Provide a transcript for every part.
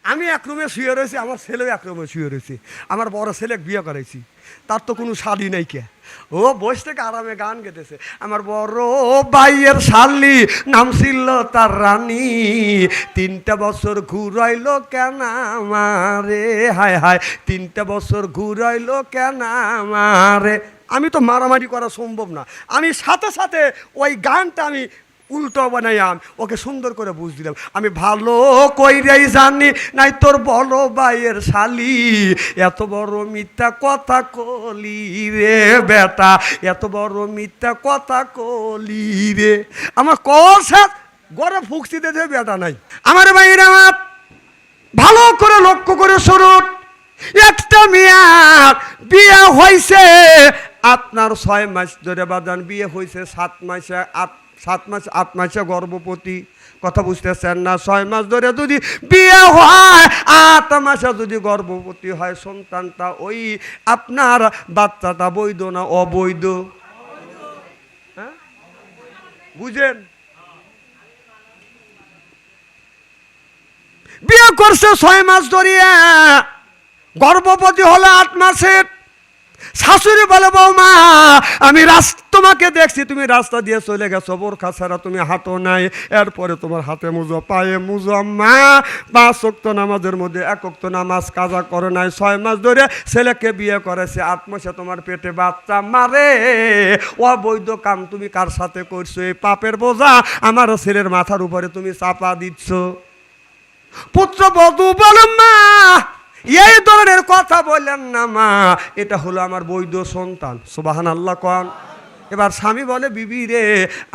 আমি এক রুমে শুয়ে রয়েছি, আমার ছেলেও এক রুমে শুয়ে রয়েছে। আমার বড় ছেলে বিয়ে করাইছি, তার তো কোনো শাড়ি নাই কে, ও বসে থেকে আরামে গান গেতেছে। আমার বড় ভাইয়ের শালি নাম ছিল তার রানী, 3টা বছর ঘুরাইলো কেন আমারে, হায় হায় 3টা বছর ঘুরাইলো কেন আমারে। আমি তো মারামারি করা সম্ভব না, আমি সাথে সাথে ওই গানটা আমি উল্টো বানাইয়াম, ওকে সুন্দর করে বুঝ দিলাম। আমি ভালো কইরাই জানি নাই তোর বড় ভাইয়ের শালি এত বড় মিথ্যা কথা কলি রে বেটা, এত বড় মিথ্যা কথা কলি রে। আমার কষা গড়ে ফুকসি দিতে বেটা নাই। আমার ভাইরা আমার ভালো করে লক্ষ্য করে শুনুন, একটা মেয়ার বিয়ে হয়েছে আপনার 6 মাস ধরে বাদান, বিয়ে হয়েছে 7 মাসে 8 মাসে গর্ভবতী, কথা বুঝতেছেন না? 6 মাস ধরে যদি বিয়ে হয়, 8 মাসে যদি গর্ভবতী হয়, সন্তানটা ওই আপনার বাচ্চাটা বৈধ না অবৈধ? হ্যাঁ বুঝেন? বিয়ে করছে 6 মাস ধরিয়া, গর্ভবতী হলো 8 মাসের। শাশুড়ি বলে বৌমা আমি তোমাকে দেখছি তুমি রাস্তা দিয়ে চলে গেছো, বোরখা ছাড়া তুমি হাঁটো নাই, এরপরে তোমার হাতে মুজো পায়ে মুজো, মা 5 ওয়াক্ত নামাজের মধ্যে 1 ওয়াক্ত নামাজ কাজা করে নাই, 6 মাস ধরে ছেলেকে বিয়ে করেছে, 8 মাসে তোমার পেটে বাচ্চা, মারে অবৈধ কাম তুমি কার সাথে করছো? এই পাপের বোঝা আমার ছেলের মাথার উপরে তুমি চাপা দিচ্ছ। পুত্রবধূ বলে মা এই ধরনের কথা বললেন না মা, এটা হলো আমার বৈধ সন্তান। সুবহানাল্লাহ কোন। এবার স্বামী বলে বিবি রে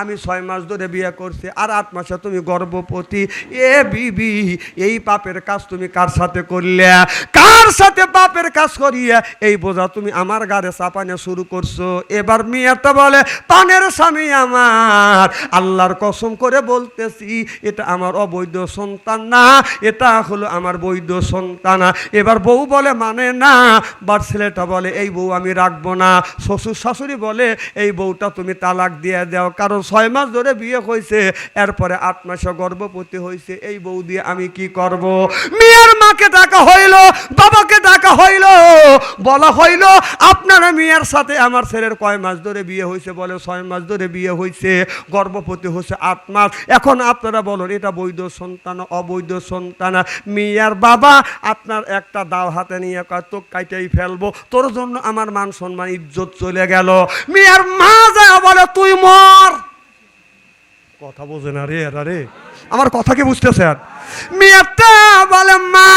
আমি 6 মাস ধরে বিয়ে করছি আর 8 মাসে তুমি গর্ভবতী, এ বিবি এই পাপের কাজ তুমি কার সাথে করলে? কার সাথে পাপের কাজ করিয়া এই বোঝা তুমি আমার গাড়ে চাপানো শুরু করছো? এবার মেয়েটা বলে পানের স্বামী আমার, আল্লাহর কসম করে বলতেছি এটা আমার অবৈধ সন্তান না, এটা হলো আমার বৈধ সন্তান। এবার বউ বলে মানে না, বাট ছেলেটা বলে এই বউ আমি রাখবো না। শ্বশুর শাশুড়ি বলে এই বউটা তুমি তালাক দিয়ে দাও, কারণ 6 মাস ধরে বিয়ে হয়েছে, এরপরে 8 মাসে গর্ভবতী হয়েছে, এই বউ দিয়ে আমি কি করব? মেয়ের মাকে ডাকা হইল, বাবাকে ডাকা হইল, বলা হইল আপনারা মেয়ের সাথে আমার ছেলের কয় মাস ধরে বিয়ে হয়েছে? বলে 6 মাস ধরে বিয়ে হয়েছে, গর্ভবতী হচ্ছে 8 মাস, এখন আপনারা বলুন এটা বৈধ সন্তান অবৈধ সন্তান? মেয়ের বাবা আপনার একটা দাও হাতে নিয়ে কয় তো কাইটাই ফেলবো, তোর জন্য আমার মান সম্মান ইজ্জত চলে গেল। মেয়ের মা যায় বলে তুই মর। কথা বোঝে না রে এরা রে, আমার কথা কি বুঝতেছেন? মেয়েটা বলে মা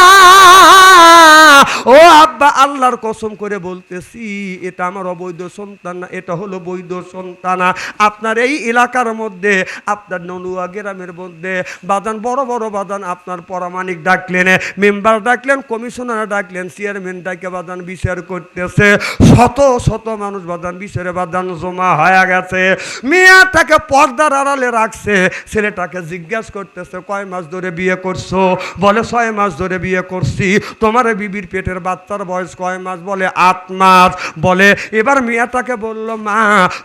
ও আব্বা আল্লাহর কসম করে বলতেছি এটা আমার অবৈধ সন্তান না, এটা হলো বৈধ সন্তান। আপনার এই এলাকার মধ্যে আপনার ননুয়া গ্রামের মধ্যে বাদান বড় বড় বাদান আপনার পরামানিক ডাকলেন, মেম্বার ডাকলেন, কমিশনার ডাকলেন, চেয়ারম্যান ডাকে বাদান বিচার করতেছে, শত শত মানুষ বাদান বিচারে বাদান জমা হয়ে গেছে। মেয়েটাকে পর্দার আড়ালে রাখছে, ছেলেটাকে জিজ্ঞাসা করতেছে কয় মাস ধরে বিয়ে করছো? বলে 6 মাস ধরে বিয়ে করছি। তোমার বিবির পেটের বাচ্চার বয়স কয় মাস? বলে 8 মাস। বলে এবার মেয়েটাকে বললো মা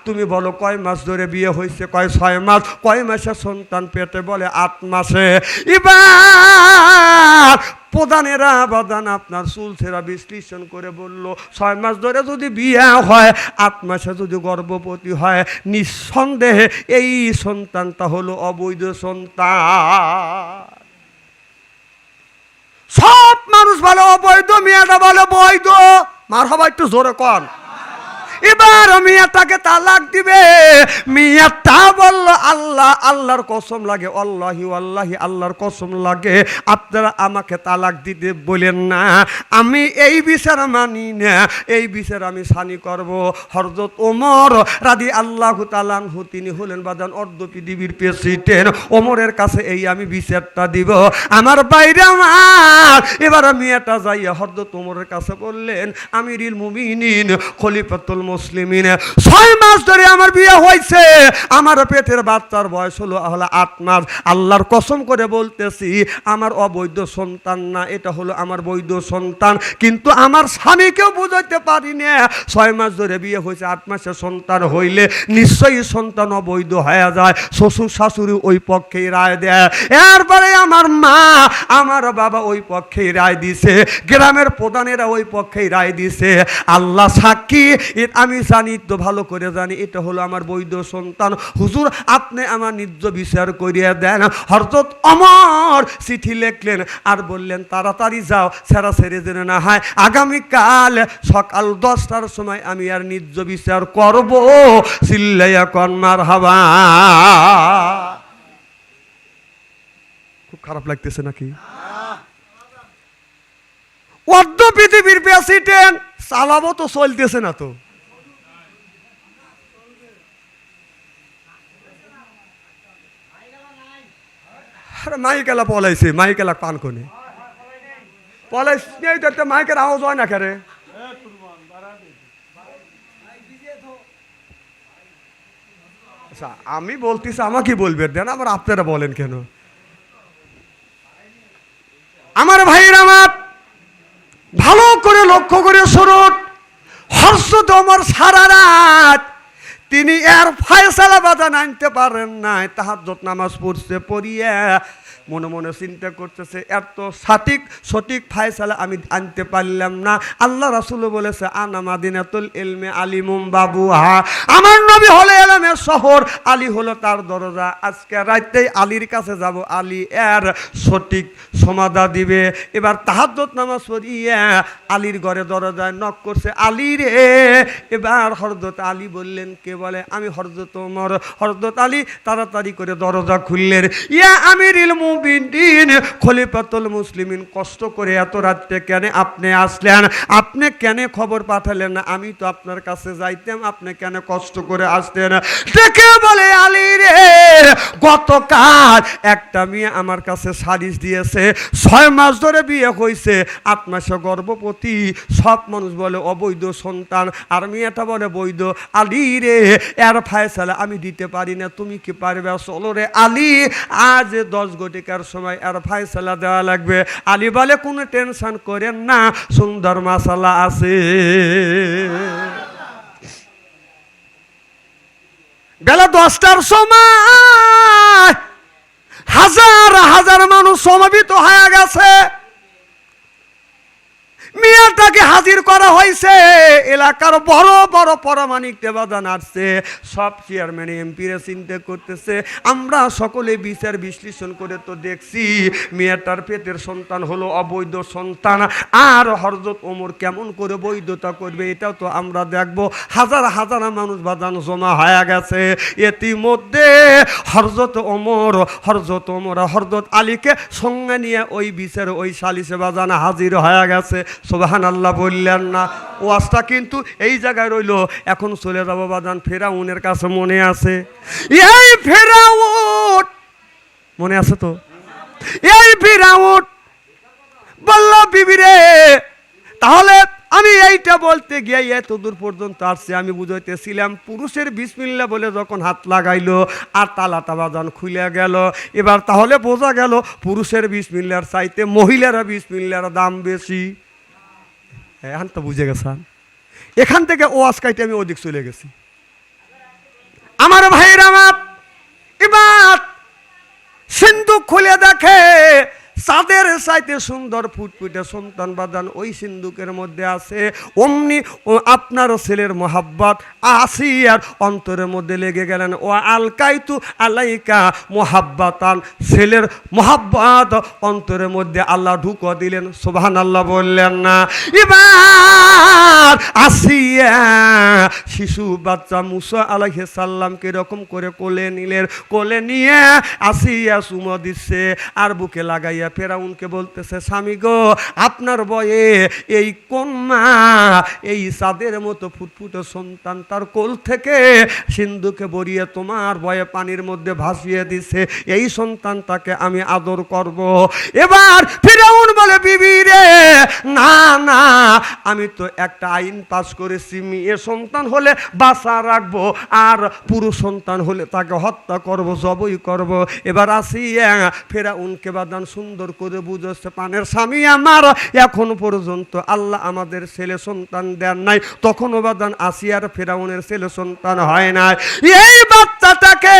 তুমি বলো কয় মাস ধরে বিয়ে হয়েছে? কয় 6 মাস। কয় মাসে সন্তান পেটে? বলে 8 মাসে। এবার প্রধানেরা বাদান আপনার চুল ছেঁড়া বিশ্লেষণ করে বলল 6 মাস ধরে যদি বিয়ে হয়, 8 মাসে যদি গর্ভবতী হয়, নিঃসন্দেহে এই সন্তানটা হলো অবৈধ সন্তান। সব মানুষ বলে অবৈধ, মেয়েটা বলে বৈধ। মারহাবা একটু জোরে কর। এবার মেয়েটাকে তালাক দিবে। মেয়েটা বলল আল্লাহ আল্লাহর কসম লাগে, আল্লাহি আল্লাহি আল্লাহর কসম লাগে আপনারা আমাকে তালাক দিতে বলেন না, আমি এই বিচার মানি না, এই বিচার আমি সানি করব। হযরত ওমর রাদিয়াল্লাহু তাআলা আনহু তিনি হলেন বাদান অর্ধ পৃথিবীর প্রেসিডেন্ট, ওমরের কাছে এই আমি বিচারটা দিব। আমার বাইরে আমার এবার মেয়েটা যাইয়া হযরত ওমরের কাছে বললেন আমিরুল মুমিনিন খলিফাতুল মুসলিমিন। 6 মাস ধরে আমার বিয়ে হয়েছে, আমার পেটের বাচ্চার বয়স হলো 8 মাস। আল্লাহর কসম করে বলতেছি, আমার অবৈধ সন্তান না, এটা হলো আমার বৈধ সন্তান। কিন্তু আমার স্বামীকেও বুঝাইতে পারি না, 6 মাস ধরে বিয়ে হয়েছে, 8 মাসের সন্তান হইলে নিশ্চয়ই সন্তান অবৈধ হয়ে যায়। শ্বশুর শাশুড়ি ওই পক্ষেই রায় দেয়, এরপরে আমার মা আমার বাবা ওই পক্ষেই রায় দিছে, গ্রামের প্রধানেরা ওই পক্ষেই রায় দিছে। আল্লাহ সাক্ষী, আমি জানি তো, ভালো করে জানি এটা হলো আমার বৈধ সন্তান। হুজুর আপনি আমার নিজ বিচার করিয়া দেন। হযরত ওমর চিঠি লিখলেন আর বললেন, তাড়াতাড়ি যাও, ছেড়া ছেড়ে যেন না হয়, আগামীকাল সকাল 10টার সময় আমি আর নিজ বিচার করব। চিল্লাইয়া কোন মারহাবা। খুব খারাপ লাগতেছে নাকি? অর্ধ পৃথিবীর প্রেসিডেন্ট চালাবো তো, চলতেছে না তো। মাইকেলা পলাইছে, মাইকেলা পান কোনে পলাইছে, মাইকের আওয়াজ হয় না কেরে? আচ্ছা আমি বলতেছি, আমাকে বলবেন দেন, আবার আপনারা বলেন কেন? আমার ভাইয়ের আমার ভালো করে লক্ষ্য করে শুনুন। হযরত ওমর সারা রাত তিনি এর ফয়সালা বাজান আনতে পারেন নাই। তাহাজ্জুদ নামাজ পড়ছে, পড়িয়া মনে মনে চিন্তা করতেছে, এত সঠিক ফয়সালা আমি আনতে পারলাম না। আল্লাহ রাসূল বলেছে, আনা মাদিনাতুল ইলমি আলিমুম বাবুহা, আমার নবী হলো ইলমের শহর, আলী হলো তার দরজা। আজকে রাতেই আলীর কাছে যাব, আলী এর সঠিক সমাধা দিবে। এবার তাহাজ্জুদ নামাজ পড়িয়া আলীর ঘরে দরজায় নক করছে, আলী রে। এবার হযরত আলী বললেন, কে বলে? আমি হযরত ওমর। হযরত আলী তাড়াতাড়ি করে দরজা খুললেন। ইয়া আমিরুল মুমিনিন, খলিফাতুল মুসলিমিন, কষ্ট করে এত রাতে কেন আপনি আসলেন? আপনি কেন খবর পাঠালেন না? আমি তো আপনার কাছে যাইতাম, আপনি কেন কষ্ট করে আসলেন? দেখে বলে, আলী রে, গতকাল একটা মেয়ে আমার কাছে সালিশ দিয়েছে, 6 মাস ধরে বিয়ে হয়েছে, 8 মাসে গর্ভবতী। সব মানুষ বলে অবৈধ সন্তান, আর মেয়েটা বলে বৈধ। আলী রে, এর ফয়সালা আমি দিতে পারি না, তুমি কি পারবে? চলো রে আলী, আজ 10 ঘটিকার সময় এর ফয়সালা দেওয়া লাগবে। আলী বলে, কোনো টেনশন করেন না, সুন্দর মাসালা আছে। বেলা 10টার সময় হাজার হাজার মানুষ সমবেত হয়ে গেছে। মেয়েটাকে হাজির করা হয়েছে। এলাকার বড় বড় পরামানিক দেবাদান আসছে, সব চেয়ারম্যান এমপিরা চিন্তা করতেছে। আমরা সকলে বিচার বিশ্লেষণ করে তো দেখছি মেয়েটার পেটের সন্তান হলো অবৈধ সন্তান, আর হযরত ওমর কেমন করে বৈধতা করবে এটাও তো আমরা দেখব। হাজার হাজার মানুষ বাদান জমা হয়ে গেছে। ইতিমধ্যে হযরত ওমর হযরত আলীকে সঙ্গে নিয়ে ওই বিচার ওই সালিসে বাজান হাজির হয়ে গেছে। সুবহানাল্লাহ বললেন না? ওয়াজটা কিন্তু এই জায়গায় রইল। এখন চলে যাব বাজান ফেরাউনের কাছে। মনে আছে? এই ফেরাউন মনে আছে তো? এই ফেরাউন বলল, বিবি রে, তাহলে আমি এইটা বলতে গিয়ে এত দূর পর্যন্ত আসছি। আমি বুঝাইতেছিলাম পুরুষের বিসমিল্লাহ বলে যখন হাত লাগাইলো আর তালাটা বাজান খুলে গেল, এবার তাহলে বোঝা গেল পুরুষের বিসমিল্লাহর চাইতে মহিলারা বিসমিল্লাহর দাম বেশি। এখন তো বুঝে গেছেন। এখান থেকে ও আজকাইতে আমি ওদিক চলে গেছি। আমার ভাইয়ের আমার, এবার সিন্ধুক খুলে দেখে চাঁদের চাইতে সুন্দর ফুটফুটে সন্তান বাদান ওই সিন্ধুকের মধ্যে আছে। অমনি আপনার ছেলের মোহাব্বত আসিয়ার অন্তরের মধ্যে লেগে গেলেন। ও আলকাইতু আলাইকা মোহাব্বাতান, ছেলের মোহাব্বত অন্তরের মধ্যে আল্লাহ ঢুকো দিলেন। সুবহানাল্লাহ বললেন না? এবার আসিয়া শিশু বাচ্চা মুসা আলাইহিস সালামকে এরকম করে কোলে নিলেন। কোলে নিয়ে আসিয়া চুমো দিচ্ছে আর বুকে লাগাইয়া ফেরাউনকে বলতেছে, স্বামী গো, আপনার বয়ে এই কন্যা এই চাঁদের মতো ফুটফুটে সন্তান তার কোল থেকে সিন্ধুকে ভরিয়ে তোমার বয়ে পানির মধ্যে ভাসিয়ে দিছে, এই সন্তানটাকে আমি আদর করব। এবার ফেরাউন বলে, বিবি রে, না না, আমি তো একটা আইন পাস করেছি, মেয়ে সন্তান হলে বাঁচা রাখবো, আর পুরুষ সন্তান হলে তাকে হত্যা করব, জবই করব। এবার আসিয়া ফেরাউনকে বাদান সুন্দর করে বুঝেছে, পানের স্বামী আমার, এখন পর্যন্ত আল্লাহ আমাদের ছেলে সন্তান দেন নাই। তখনও বাদান আসিয়ার ফেরাউনের ছেলে সন্তান হয় না। এই বাচ্চাটাকে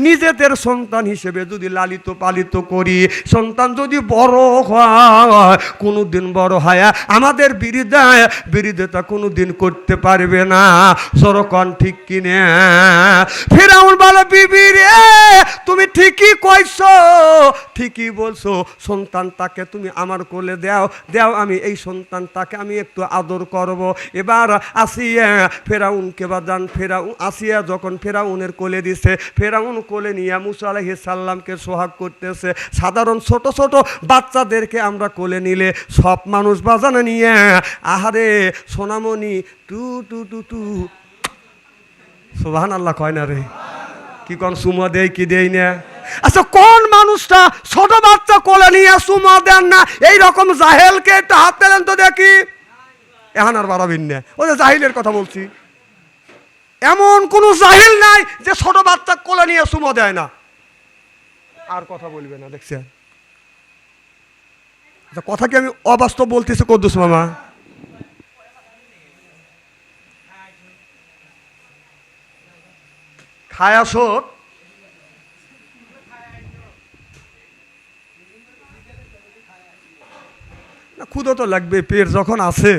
নিজেদের সন্তান হিসেবে যদি লালিত পালিত করি, সন্তান যদি বড় হয়, কোনোদিন বড় হয় আমাদের বিরোধিতা কোনোদিন করতে পারবে না। সরকন ঠিক কিনে? ফেরাউন বলে, বিবি রে তুমি ঠিকই কইছো, ঠিকই বলছো, সন্তান তাকে তুমি আমার কোলে দাও, আমি এই সন্তান তাকে আমি একটু আদর করব। এবার আসিয়া ফেরাউনকে বাদান আসিয়া যখন ফেরাউনের কোলে দিছে, ফেরাউন কোলে নিয়ে মুসা আলাইহিস সালামকে সোহাগ করতেছে। সাধারণ ছোট ছোট বাচ্চাদেরকে আমরা কোলে নিলে সব মানুষ বাজানো নিয়ে আহারে সোনামণি টু টু টু টু সুবহানাল্লাহ কয় না রে? কি কোন সুমা দেয় কি দেই না? আচ্ছা কোন মানুষটা ছোট বাচ্চা কোলে নিয়ে সুমা দেন না? এইরকম জাহেলকে একটু হাত দিলেন তো দেখি। এখন আর বাড়াবেন না, ওই যে জাহিলের কথা বলছি। এমন কোন জাহিল নাই যে ছোট বাচ্চা কোলে নিয়ে সুমা দেয় না। আর কথা বলবে না, দেখছেন? কথা কি আমি অবাস্তব বলতেছি কদ্দুস মামা? খায়াসত না, ক্ষুধা তো লাগবে, পেট যখন আছে,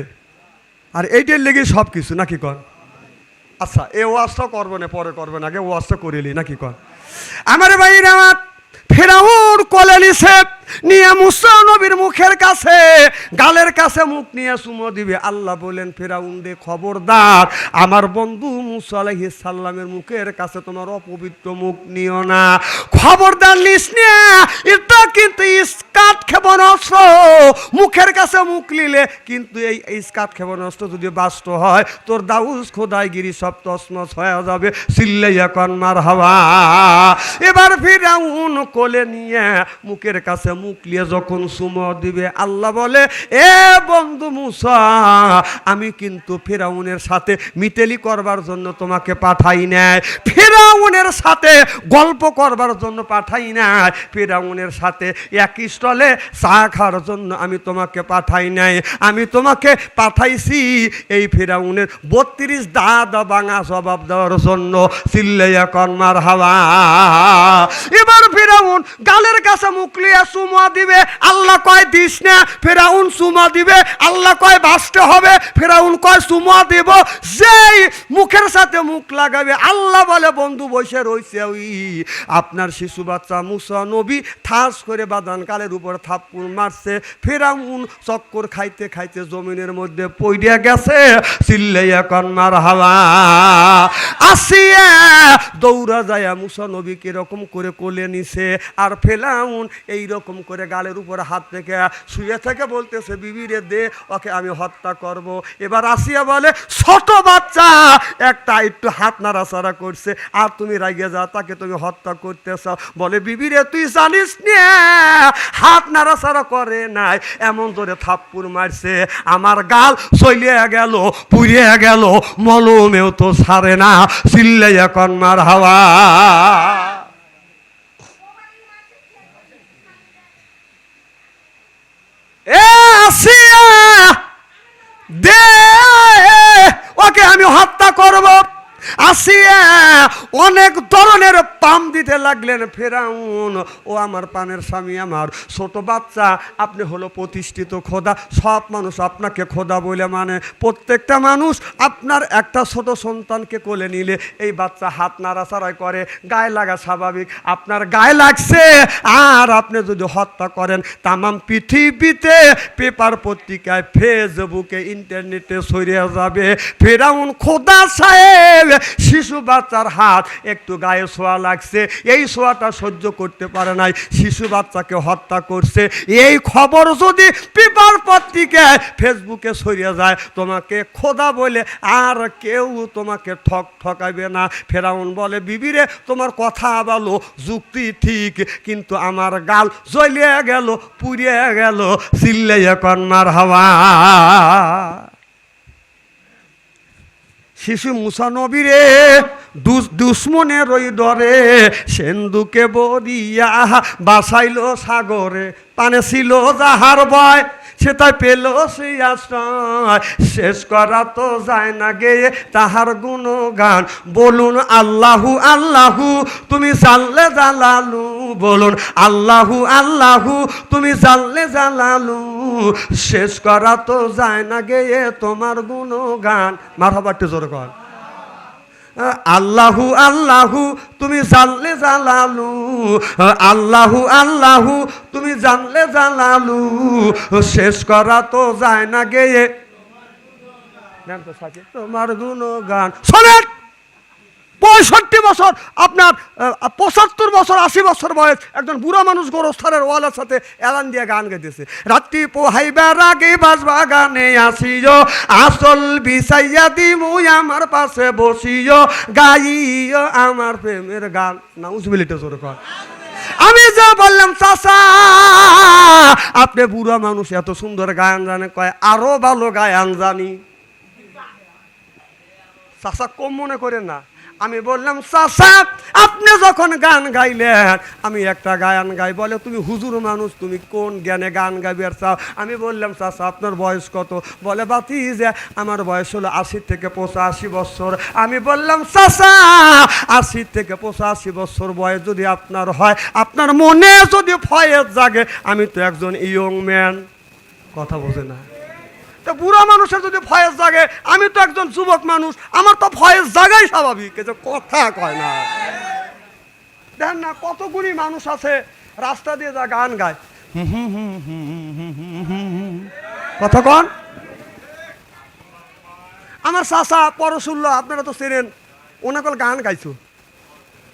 আর এইটার লেগে সব কিছু নাকি কর। আচ্ছা এ ওয়াজটা করবো না, পরে করবেন, আগে ওয়াজটা করিলি নাকি কর। আমার ভাইরা আমার ফেরাউন কোলে নিছে, নিয়ে মুসা নবীর মুখের কাছে গালের কাছে মুখ নিয়ে চুমো দিবে। আল্লাহ বলেন, ফেরাউন রে খবরদার, আমার বন্ধু মুসা আলাইহিস সালামের মুখের কাছে তোমার অপবিত্র মুখ নিও না, খবরদার নিস না। এটা কিন্তু ইস্কাট ক্ষেপণাস্ত্র, মুখের কাছে মুখ নিলে কিন্তু এই ইস্কাট ক্ষেপণাস্ত্র যদি বাস্ত হয়, তোর দাউস খোদাইগিরি সব তসমস হয়ে যাবে। চিল্লাইয়া কন মারহাবা। এবার ফেরাউন কোলে নিয়ে মুখের কাছে মুখ নিয়ে যখন চুমো দিবে, আল্লাহ বলে, এ বন্ধু মুসা, আমি কিন্তু ফেরাউনের সাথে মিতেলি করবার জন্য তোমাকে পাঠাই নাই, ফেরাউনের সাথে গল্প করবার জন্য পাঠাই নাই, ফেরাউনের সাথে এক স্টলে চা খাওয়ার জন্য আমি তোমাকে পাঠাই নাই। আমি তোমাকে পাঠাইছি এই ফেরাউনের 32 দাদা বাঙা জবাব দেওয়ার জন্য। চিল্লাইয়া কন মারহাবা। এবার ফেরাউন গালের কাছে মুখ লিয়া চুমা দিবে, আল্লাহ কয় দিস না। ফেরাউন চুমা দিবে, আল্লাহ কয় বাঁচতে হবে। ফেরাউন কয় চুমা দেব, যেই মুখের সাথে মুখ লাগাবে, আল্লাহ বলে, বন্ধু বসে রইছে ওই আপনার শিশু বাচ্চা মুসা নবী ঠাস করে বাদান কালের উপর থাপ্পড় মারছে। ফেরাউন চক্কর খাইতে খাইতে জমিনের মধ্যে পড়িয়া গেছে। চিল্লাইয়া কন মারহাবা। আসিয়া দৌড়া যায় মুসা নবীকে এরকম করে কোলে নিছে, আর ফেরাউন এইরকম করে গালের উপরে হাত থেকে শুয়ে থেকে বলতেছে, বিবি রে দে, ওকে আমি হত্যা করব। এবার আসিয়া বলে, ছোট বাচ্চা একটা একটু হাত নাড়াচাড়া করছে আর তুমি রাগে যা, তাকে তুমি হত্যা করতেছ। বলে, বিবি রে তুই জানিস না, হাত নাড়াচাড়া করে নাই, এমন ধরে থাপ্পড় মারছে, আমার গাল চলিয়া গেল, পুড়িয়া গেল, মলমেও তো ছাড়ে না। চিল্লাইয়া কন মারহাবা। এ আসিয়া দে, ওকে আমি হত্যা করব। আসিয়া অনেক ধরনের পাম দিতে লাগলেন। ফেরাউন, ও আমার পানের স্বামী, আমার ছোট বাচ্চা, আপনি হলো প্রতিষ্ঠিত খোদা, সব মানুষ আপনাকে খোদা বলে মানে। প্রত্যেকটা মানুষ আপনার একটা ছোট সন্তানকে কোলে নিলে এই বাচ্চা হাত নাড়াচাড়াই করে, গায়ে লাগা স্বাভাবিক। আপনার গায়ে লাগছে, আর আপনি যদি হত্যা করেন, তামাম পৃথিবীতে পেপার পত্রিকায়, ফেসবুকে, ইন্টারনেটে ছড়িয়ে যাবে। ফেরাউন খোদা সাহেব, শিশু বাচ্চার হাত একটু গায়ে ছোঁয়া লাগছে, এই ছোঁয়াটা সহ্য করতে পারে নাই, শিশু বাচ্চাকে হত্যা করছে। এই খবর যদি পেপার পত্রিকায়, ফেসবুকে ছড়িয়ে যায়, তোমাকে খোদা বলে আর কেউ তোমাকে ঠকাইবে না। ফেরাউন বলে, বিবিরে তোমার কথা বলো, যুক্তি ঠিক, কিন্তু আমার গাল জ্বলিয়ে গেল, পুড়িয়ে গেল। চিল্লাইয়া কন মারহাবা। শিশু মুসা নবী রে দুশ্মনের ওই ডরে সেন্দুকে বরিয়া বাসাইল সাগরে, পানে ছিল যাহার ভয় সে তাই পেল সেই আশ্রয়, শেষ করা তো যায় না গেয়ে তাহার গুণগান। বলুন আল্লাহু আল্লাহু তুমি জানলে জালালু, বলুন আল্লাহু আল্লাহু তুমি জানলে জালালু, শেষ করা তো যায় না গেয়ে তোমার গুণগান। মারহাবা, একটু জোরে কর। আল্লাহু আল্লাহু তুমি জানলে জালালু, আল্লাহু আল্লাহু তুমি জানলে জালালু, শেষ করা তো যায় না গেয়ে তোমার গুণগান। শোনেন, 65 বছর আপনার 75 বছর 80 বছর বয়স একজন বুড়া মানুষ গোরস্থানের ওয়ালের সাথে এলান দিয়ে গান গাইতেছে। রাত্রি পোহাইবার আগে বাজবা গানে আসিও, আসল বিছাইয়া দিমুই আমার পাশে বসিও, গাইও আমার প্রেমের গান। নাউজুবিল্লাহ জোরে কর। আমি যা বললাম চাচা আপনি বুড়া মানুষ এত সুন্দর গান জানে, কয় আরো ভালো গায়ান জানি। চাচা কম মনে করেন না। আমি বললাম চাচা আপনি যখন গান গাইলেন আমি একটা গান গাই, বলে তুমি হুজুর মানুষ তুমি কোন জ্ঞানে গান গাইবে আর চাও। আমি বললাম চাচা আপনার বয়স কত? বলে বাতি যে আমার বয়স হলো 80 থেকে 85 বছর। আমি বললাম চাচা 80 থেকে 85 বছর বয়স যদি আপনার হয়, আপনার মনে যদি ফয়েজ জাগে, আমি তো একজন ইয়ং ম্যান। কথা বোঝে না তো, বুড়া মানুষের যদি ফয়েজ জাগে, আমি তো একজন যুবক মানুষ, আমার তো ফয়েজ জাগাই স্বাভাবিক। কথা কয় না, দেখেন না কতগুলি মানুষ আছে রাস্তা দিয়ে যা গান গায়, কথা কন। আমার চাচা পরশুল্লাহ আপনারা তো চেনেন, ওনাকল গান গাইছো,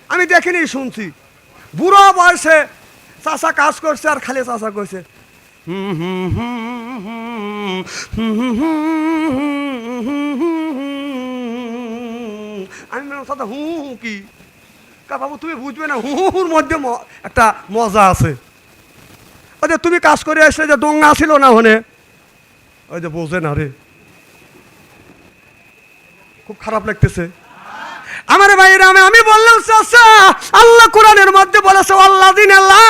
আমি দেখিনি শুনছি। বুড়া বয়সে চাচা কাজ করছে আর খালি চাচা কইছে আমি সাথে হু হু কি বাবু তুমি বুঝবে না, হুর মধ্যে একটা মজা আছে। ওই যে তুমি কাজ করে আসলে যে দোঙ্গা ছিল না ওখানে, ওই যে বোঝে না রে, খুব খারাপ লাগতেছে আমার ভাইরা। আমি বললাম চাচা আল্লাহ কোরআনের মধ্যে বলেছে আল্লাযিনা লা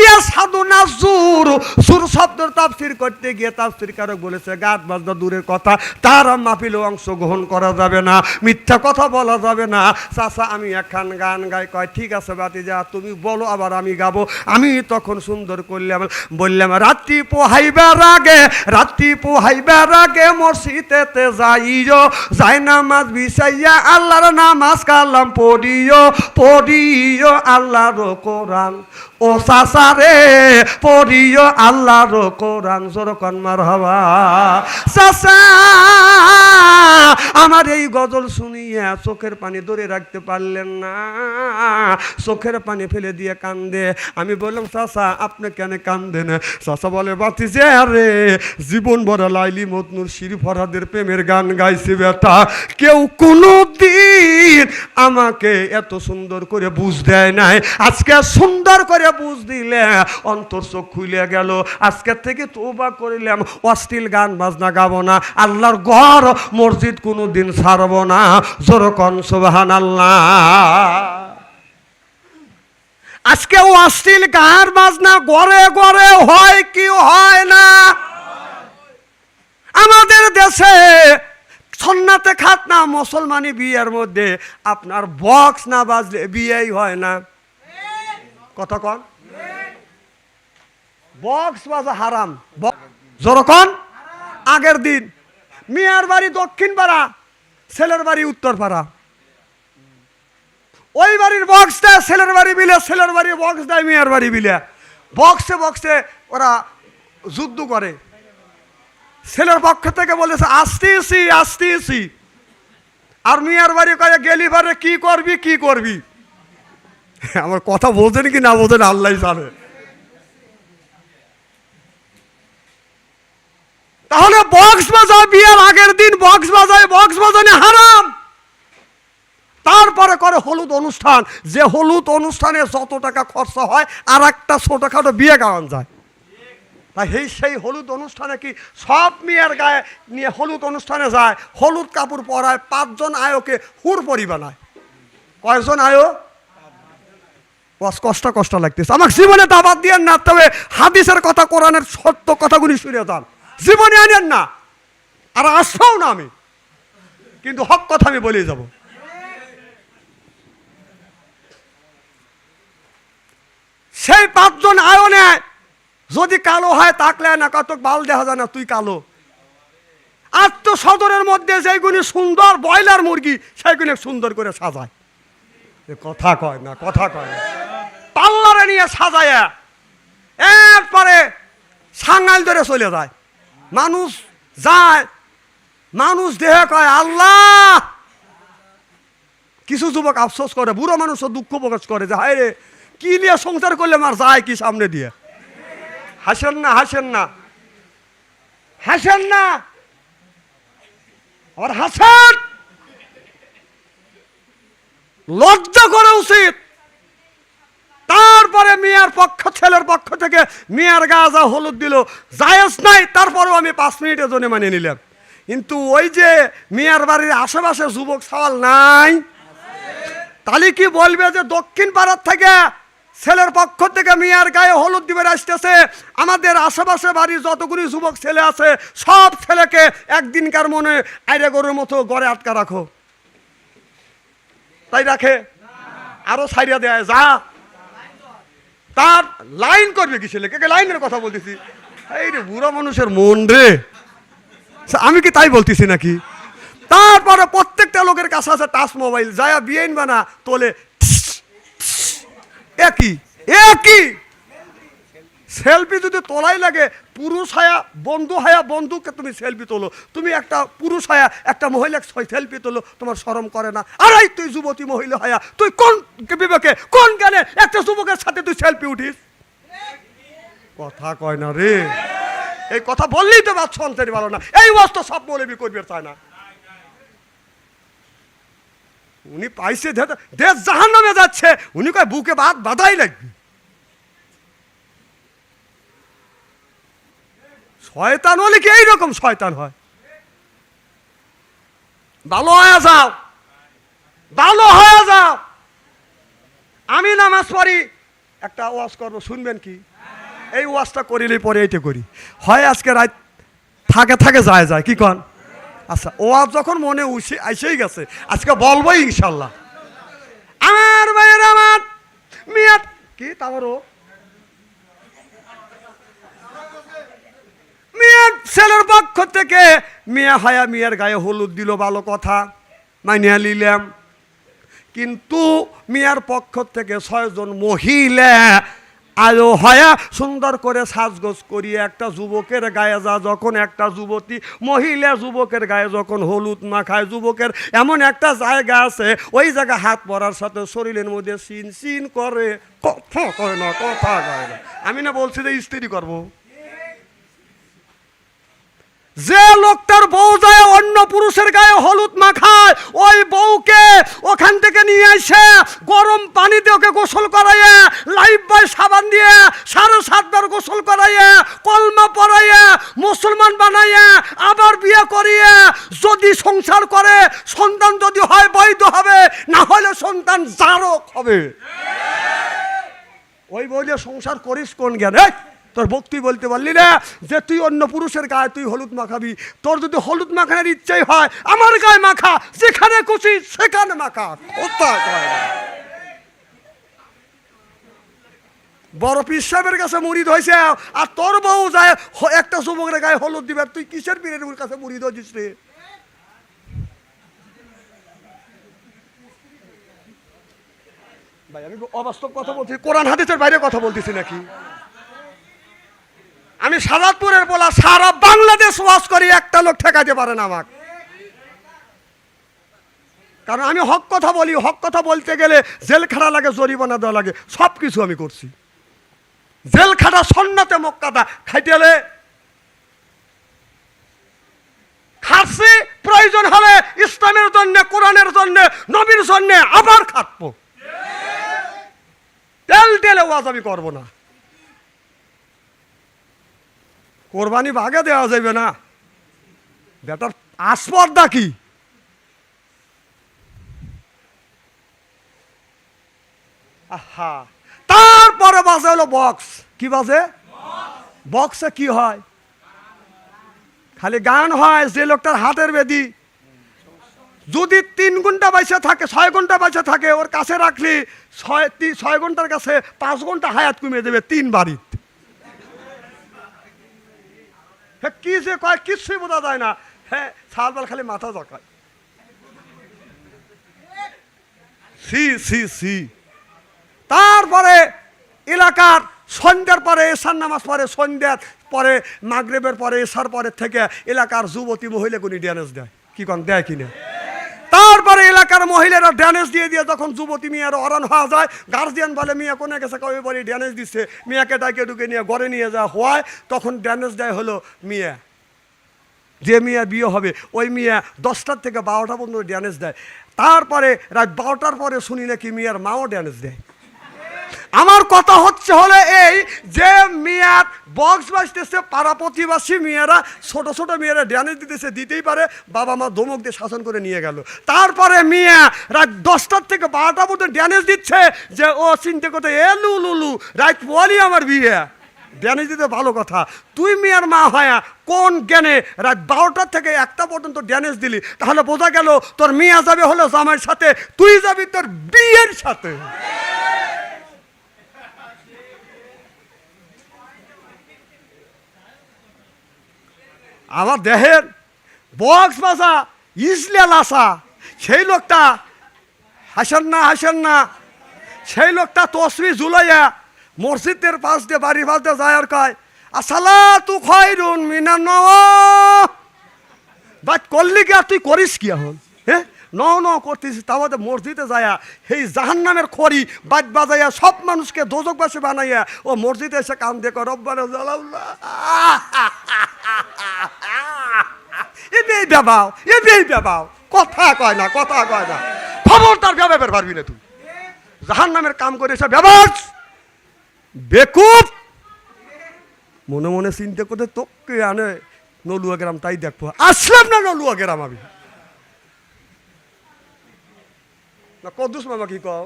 ইয়াশহাদুনা যুর, সুর শব্দের তাফসীর করতে গিয়ে তাফসীরকারক বলেছে গাত বাজনা দূরের কথা, তার মাহফিলে অংশগ্রহণ করা যাবে না, মিথ্যা কথা বলা যাবে না। চাচা আমি একখান গান গাই, কয় ঠিক আছে বাতিজা তুমি বলো, আবার আমি গাবো। আমি তখন সুন্দর করলাম, বললাম রাত্রি পোহাইবার আগে মসজিদেতে যাইও, যাই নামাজ বিছাইয়া আল্লাহর নামাজ কালাম পড়িও আল্লাহর কোরআন। ও চাচা রে পড়িও আল্লাহর কোরআন। জোরকন মারহাবা। চাচা আমার এই গজল শুনিয়া চোখের পানি ধরে রাখতে পারলেন না, চোখের পানি ফেলে দিয়ে কান্দে। আমি বললাম চাচা আপনি কেন কান্দেন? চাচা বলে বাতিজা রে জীবন ভরা লাইলি মজনুর শির ফরহাদের প্রেমের গান গাইছে বেটা, কেউ কোনো দিন আমাকে এত সুন্দর করে বুঝ দেয় নাই, আজকে সুন্দর করে বুঝ দিলে অন্তর চোখ খুলে গেল। আজকের থেকে তওবা করিলাম, অশ্লীল গান বাজনা গাবো না, আল্লাহর ঘর মসজিদ কোনো দিন ছাড়বো না। জোরকন সুবহানাল্লাহ। আজকে অশ্লীল গান বাজনা ঘরে ঘরে হয় কি হয় না? আমাদের দেশে সন্নাতে খাত না, মুসলমানি বিয়ের মধ্যে আপনার বক্স না বাজলে বিয়েই হয় না। কথা কন, বক্স বাজা হারাম। যখন আগের দিন মিয়ার বাড়ি দক্ষিণ পাড়া, ছেলের বাড়ি উত্তর পাড়া, ওই বাড়ির বক্স দেয় ছেলের বাড়ি বিলে, ছেলের বাড়ি বক্স দেয় মিয়ার বাড়ি বিলে। বক্সে বক্সে ওরা যুদ্ধ করে। ছেলের পক্ষ থেকে বলেছে আসতেছি, আর মিয়ার বাড়ি কয়ে গেলি পারে কি করবি। আমার কথা বোঝেন কি না বোঝেন আল্লাহ জানে। তাহলে বক্স বাজায় বিয়ের আগের দিন বক্স বাজায়, বক্স বাজানো হারাম। তারপরে করে হলুদ অনুষ্ঠান, যে হলুদ অনুষ্ঠানে যত টাকা খরচা হয় আর একটা ছোটখাটো বিয়ে গাওয়ান যায়। তাই সেই হলুদ অনুষ্ঠানে কি সব মেয়ের গায়ে নিয়ে হলুদ অনুষ্ঠানে যায়, হলুদ কাপড় পরায়, 5 জন আয়োকে হুর পরি বানায়। কয়জন আয়ো? কষ্ট লাগতেছে আমার জীবনে। দাবাত দিয়ে না, তবে হাদিসের কথা, কোরআনের সত্য কথাগুলি শুনে যান, জীবনে আনেন না, আর আসবেও না আমি, কিন্তু হক কথা আমি বলে যাব। সেই 5 জন আয়নে যদি কালো হয় তাকলে না কত বাল দেখা যায় না, তুই কালো। আত্মসদরের মধ্যে যেগুলি সুন্দর ব্রয়লার মুরগি, সেইগুলি সুন্দর করে সাজায়। কথা কয় না, কথা কয় না। পাল্লারে নিয়ে সাজায়, এরপরে সাঙ্গাল ধরে চলে যায়। মানুষ যায়, মানুষ দেহে কয় আল্লাহ। কিছু যুবক আফসোস করে, বুড়ো মানুষও দুঃখ প্রকাশ করে যে হায় রে, কি নিয়ে সংসার করলে আমার যায় কি সামনে দিয়ে। হাসেন না, হাসেন না, হাসেন না, আর হাসেন। লজ্জা করা উচিত। তারপরে মেয়ের পক্ষ, ছেলের পক্ষ থেকে মেয়ের গা যা হলুদ দিল, জায়েজ নাই, তারপরেও আমি 5 মিনিটের জন্য মানিয়ে নিলাম। কিন্তু ওই যে মেয়ের বাড়ির আশেপাশে যুবক সওয়াল নাই, তাহলে কি বলবে যে দক্ষিণ পাড়ার থেকে ছেলের পক্ষ থেকে মেয়ের গায়ে হলুদ দিবে আসতেছে, আমাদের আশেপাশে বাড়ির যতগুলি যুবক ছেলে আছে সব ছেলেকে একদিনকার মনে আইরে গরুর মতো ঘরে আটকা রাখো। তাই রাখে? আরো ছাইরা দেয় যা। তার লাইন করবে কি ছেলে? কে লাইনের কথা বলতেছি? এই রে বুড়ো মানুষের মন রে, আমি কি তাই বলতেছি নাকি? তারপরে প্রত্যেকটা লোকের কাছে আছে টাচ মোবাইল, যায় বিয়েন বানা তোলে, একই একই সেলফি যদি তোলাই লাগে, পুরুষ হায়া বন্ধু হায়া বন্ধুকে তুমি সেলফি তোলো, তুমি একটা পুরুষ হায়া একটা মহিলা সেলফি তোলো, তোমার শরম করে না? আর এই তুই যুবতী মহিলা হায়া, তুই কোন বিবেকে, কোন জ্ঞানে একটা যুবকের সাথে তুই সেলফি উঠিস? কথা কয় না রে। এই কথা বললেই তো বাদ শুনতে ভালো না। এই অবস্থা সব মৌলবি করবে চায় না। উনি পাইছে দেশ জাহান্নামে যাচ্ছে, উনি কয় বুকে বাধাই লাগবে। শয়তান হলে কি এইরকম শয়তান হয়? ভালো হয়ে যাও, ভালো হয়ে যাও। আমি নামাজ পড়ি, একটা ওয়াজ করবো, শুনবেন কি? এই ওয়াজটা করিলেই পরে এইটা করি হয়। আজকে রাত থাকে থাকে যায় যায়, কি কন? আচ্ছা, ওয়াজ যখন মনে আইসেই গেছে, আজকে বলবোই ইনশাল্লাহ। আমার ভাইয়ের, আমার মিয়া কি তারও মেয়ের ছেলের পক্ষ থেকে মেয়ে হায়া মেয়ের গায়ে হলুদ দিল, ভালো কথা, মাইনিয়া নিলাম। কিন্তু মেয়ের পক্ষ থেকে 6 জন মহিলা আলো হয়া সুন্দর করে সাজগোজ করিয়ে একটা যুবকের গায়ে যা, যখন একটা যুবতী মহিলা যুবকের গায়ে যখন হলুদ মাখায়, যুবকের এমন একটা জায়গা আছে, ওই জায়গা হাত পরার সাথে শরীরের মধ্যে সিন সিন করে, কথা কয় না, কথা কয় না। আমি না বলছি যে স্ত্রী করবো। যে লোকটার বউ যায় অন্য পুরুষের গায়ে হলুদ মাখায়, ওই বউকে ওখান থেকে নিয়ে এসে গরম পানিতে ওকে গোসল করাইয়া, লাইফ বয় সাবান দিয়ে 7.5 বার গোসল করাইয়া, কলমা পড়াইয়া, মুসলমান বানাইয়া, আবার বিয়ে করিয়ে যদি সংসার করে, সন্তান যদি হয় বৈধ হবে, না হলে সন্তান জারক হবে। ওই বইলে সংসার করিস কোন জ্ঞানে? তোর ভক্তি বলতে পারলি না যে তুই অন্য পুরুষের গায়ে তুই হলুদ মাখাবি? তোর যদি হলুদ মাখানোর ইচ্ছাই হয়, আমার গায়ে মাখা, যেখানে খুশি সেখানে মাখা। বড় পীর সাহেবের কাছে মুরিদ হয়েছে, আর তোর বউ যায় একটা যুবকের গায়ে হলুদ দিবে, তুই কিসের পীরের কাছে মুরিদ হয়েছিস রে? ভাই আমি অবাস্তব কথা বলছি, কোরআন হাদিসের বাইরে কথা বলতেছি নাকি? আমি সাজাদপুরের বলা, সারা বাংলাদেশ ওয়াজ করি, একটা লোক ঠেকাতে পারে না আমাকে। কারণ আমি হক কথা বলি, হক কথা বলতে গেলে জেল খাটা লাগে, জরিমানা দেওয়া লাগে, সব কিছু আমি করছি। জেল খাটা সন্ন্যতে মক্কাদা খাইতেলে খাচ্ছি, প্রয়োজন হলে ইসলামের জন্য, কোরআনের জন্য, নবীর জন্য আবার খাটবো। তেল টেলে ওয়াজ আমি করবো না। কোরবানি ভাগে দেওয়া যাবে না, বেটার আসপর্দা কি? আহা, তারপরে বাজে হলো বক্স। কি বাজে? বক্সে কি হয়? খালি গান হয়। যে লোকটার হাতের বেদি যদি 3 ঘন্টা বাইসে থাকে, 6 ঘন্টা বাইসে থাকে, ওর কাছে রাখলি 6 ঘন্টার কাছে 5 ঘন্টা হায়াত কমে দেবে 3 বাড়িতে। হ্যাঁ, কি যে কয় কিছুই বোঝা যায় না। হ্যাঁ, সালবাল খালি মাথা জকায়। C C C. তারপরে এলাকার সন্ধ্যার পরে এশার নামাজ পড়ে, সন্ধ্যার পরে মাগরিবের পরে এশার পরে থেকে এলাকার যুবতী মহিলাগুলি ড্যান্স দেয়। কি কন দেয় কিনা? তারপরে এলাকার মহিলারা ড্যান্স দিয়ে দিয়ে যখন যুবতী মেয়েরা অরান হওয়া যায়, গার্জিয়ান বলে মিয়া কোনে গেছে, কবে বলি ড্যান্স দিচ্ছে, মিয়াকে ডাকে ঢুকে নিয়ে ঘরে নিয়ে যাওয়া হয়। তখন ড্যান্স দেয় হলো মিয়া, যে মিয়া বিয়ে হবে ওই মিয়া 10টার থেকে 12টা পর্যন্ত ড্যান্স দেয়। তারপরে রাত 12টার পরে শুনি নাকি মিয়ার মাও ড্যান্স দেয়। আমার কথা হচ্ছে হলে এই যে মিয়ার বক্স বাজতেছে, পাড়া প্রতিবাসী মেয়েরা ছোট ছোট মেয়েরা ড্যান্স দিতেছে, দিতেই পারে, বাবা মা ধমক দিয়ে শাসন করে নিয়ে গেল। তারপরে মিয়া রাত 10টার থেকে 12টা পর্যন্ত ড্যান্স দিচ্ছে, যে ও চিন্তা করতে এলু লুলু রাত বলি আমার বিয়ে ড্যান্স দিতে ভালো কথা। তুই মেয়ের মা হয়া কোন জ্ঞানে রাত 12টার থেকে 1টা পর্যন্ত ড্যান্স দিলি? তাহলে বোঝা গেল তোর মিয়া যাবে হলো জামাইয়ের সাথে, তুই যাবি তোর বিয়ের সাথে। আমার দেহের বক্স বাজা ইসলাল আসা সেই লোকটা হাসেন না, সেই লোকটা তসবি ঝুলাইয়া মসজিদের পাশ দিয়ে বাড়ি বাজতে যায় আর কয় আসসালাতু খায়রুন মিনান নাওম। বাট করলি কি আর তুই করিস কি এখন? হ্যাঁ, ন করতেছিস, তাহলে মসজিদে যায়া সেই জাহান্নামের খড়ি বাদ বাজাইয়া সব মানুষকে দোজকবাসী বানাইয়া ও মসজিদে এসে কান দেখো রব্বানা জালাল্লাহ। এবেই বেবাও কথা কয় না। খবরদার ব্যবহার পারবি না তুই। জাহান্নামের কাম করে এসে ব্যবহার বেকুব। মনে মনে চিন্তা করতে তোকে আনে নলুয়া গ্রাম, তাই দেখবো আসলাম না নলুয়া গ্রাম আমি না। কদ্দুস মামা কি কও?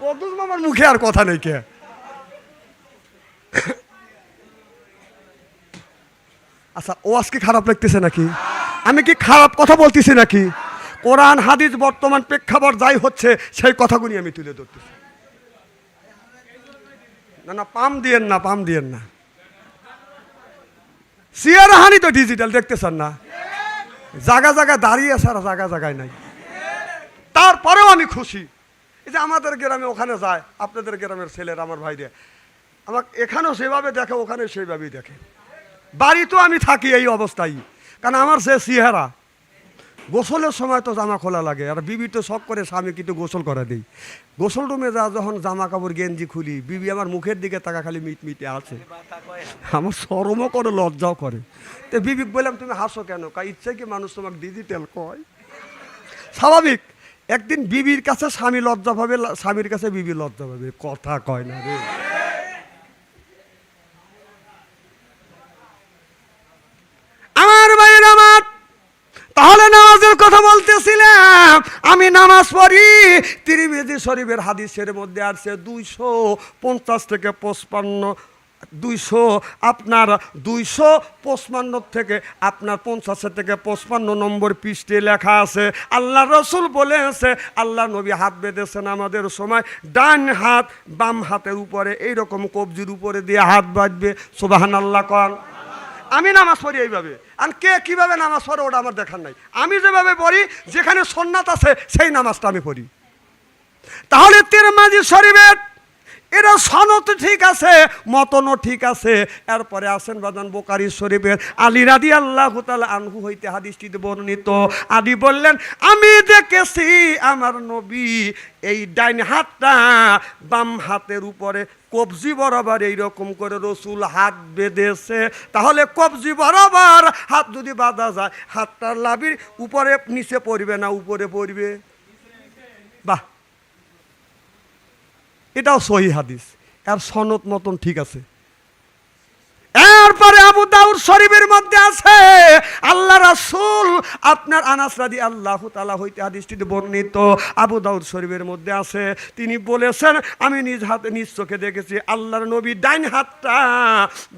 কদ্দুস মামার মুখে আর কথা নেই কে? আচ্ছা, ও আজকে খারাপ লাগতেছে নাকি? আমি কি খারাপ কথা বলতেছি নাকি? কোরআন হাদিস বর্তমান প্রেক্ষাপট যাই হচ্ছে সেই কথাগুলি আমি তুলে ধরতেছি। না পাম দিয়েন না। সিয়ারা হানি তো ডিজিটাল দেখতেছেন না, জায়গা জায়গায় দাঁড়িয়ে আছে আর জায়গায় নাই। তারপরেও আমি খুশি। এই যে আমাদের গ্রামে ওখানে যায়, আপনাদের গ্রামের ছেলেরা আমার ভাইরা আমাকে এখানেও সেভাবে দেখে, ওখানে সেইভাবেই দেখে। বাড়িতেও আমি থাকি এই অবস্থায়, কারণ আমার সে চেহারা। গোসলের সময় তো জামা খোলা লাগে, আর বিবি তো শখ করে স্বামী কিন্তু গোসল করে দিই। গোসল রুমে যখন জামা কাপড় গেঞ্জি খুলি, বিবি আমার মুখের দিকে তাকা খালি মিটমিটে আছে। আমার শরমও করে, লজ্জাও করে। তো বিবি বললাম তুমি হাসো কেন? ইচ্ছে কি মানুষ তোমাকে ডিজিটাল কয়? স্বাভাবিক। একদিন বিবির কাছে স্বামী লজ্জা পাবে, স্বামীর কাছে বিবি লজ্জা পাবে, কথা কয় না রে। আমার ভাইয়ের আমার, তাহলে নামাজের কথা বলতেছিলাম। আমি নামাজ পড়ি, তিরমিজি শরীফের হাদিসের মধ্যে আছে 250 থেকে 55, 255 থেকে আপনার 50 থেকে 55 নম্বর পৃষ্ঠে লেখা আছে। আল্লাহ রসুল বলেছে, আল্লাহ নবী হাত বেঁধেছেন আমাদের সময়, ডান হাত বাম হাতের উপরে এইরকম কবজির উপরে দিয়ে হাত বাঁধবে। সুবহানাল্লাহ কন। আমি নামাজ পড়ি এইভাবে, আর কে কিভাবে নামাজ পড়ে ওটা আমার দেখার নাই। আমি যেভাবে পড়ি, যেখানে সুন্নাত আছে সেই নামাজটা আমি পড়ি। তাহলে তিরমিজি শরীফের এরা সনদ ঠিক আছে, মতনও ঠিক আছে। এরপরে আসেন বাজান বুখারী শরীফের আলী রাদিয়াল্লাহু তাআলা আনহু হইতে হাদিসটিতে বর্ণিত। আলী বললেন, আমি দেখেছি আমার নবী এই ডাইন হাতটা বাম হাতের উপরে কবজি বরাবর এইরকম করে রসুল হাত বেঁধেছে। তাহলে কবজি বরাবর হাত যদি বাঁধা যায়, হাতটার লাভির উপরে নিচে পড়বে না উপরে পড়বে? বাহ, এটাও সহি হাদিস, এর সনদ মতন ঠিক আছে। এরপরে দাউদ শরীফের মধ্যে আছে, আল্লাহ রাসূল আপনার আনাস রাদিয়াল্লাহু তাআলা হইতে হাদিসটি বর্ণিত, আবু দাউদ শরীফের মধ্যে আছে, তিনি বলেছেন আমি নিজ হাতে নিজ চোখে দেখেছি আল্লাহর নবী ডাইন হাতটা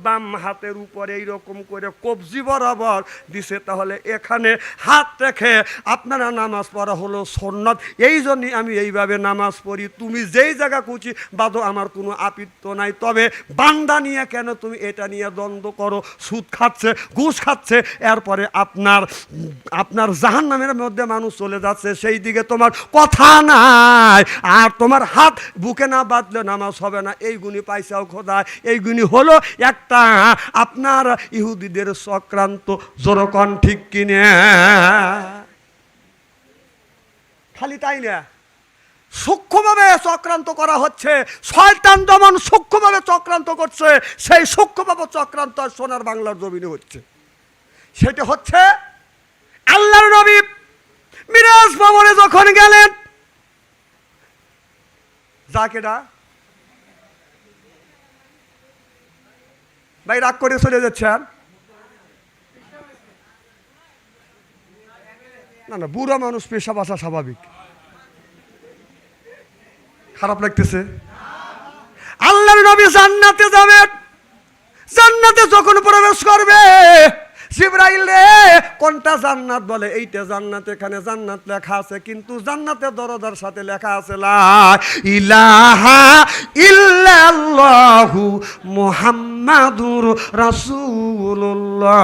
বাম হাতের উপরে এইরকম করে কবজি বরাবর দিছে, তাহলে এখানে হাত রেখে আপনারা নামাজ পড়া হলো সুন্নাত। এই জন্যই আমি এইভাবে নামাজ পড়ি। তুমি যেই জায়গা কুচি বাদো আমার কোনো আপত্তি নাই, তবে বান্দা নিয়ে কেন তুমি এটা নিয়ে দ্বন্দ্ব করো? সুদ খাচ্ছে, ঘুষ খাচ্ছে, এরপরে আপনার জাহান্নামের মধ্যে মানুষ চলে যাচ্ছে, সেই দিকে তোমার কথা নাই। আর তোমার হাত বুকে না বাঁধলে নামাজ হবে না। এই গুণী পাইসাও খোদা, এই গুণী হলো একটা আপনার ইহুদিদের চক্রান্ত। জোরকন ঠিক কিনে? খালি তাই না, সূক্ষ্মভাবে চক্রান্ত করা হচ্ছে। শয়তান যেমন সূক্ষ্মভাবে চক্রান্ত করছে, সেই সূক্ষ্মভাবে চক্রান্ত সোনার বাংলার জমিনে হচ্ছে। সেটা হচ্ছে আল্লাহর নবী মিরাজ ভবনে যখন গেলেন, যাকেটা ভাই রাগ করে চলে যাচ্ছেন, না না বুড়া মানুষ পেশা বাসা স্বাভাবিক, খারাপ লাগতেছে। আল্লাহর নবী জান্নাতে যাবেন, জান্নাতে যখন প্রবেশ করবে, জিবরাইল রে কোনটা জান্নাত বলে এইটা জান্নাত, এখানে জান্নাত লেখা আছে, কিন্তু জান্নাতের দরজার সাথে লেখা আছে লা ইলাহা ইল্লাল্লাহু মুহাম্মাদুর রাসূলুল্লাহ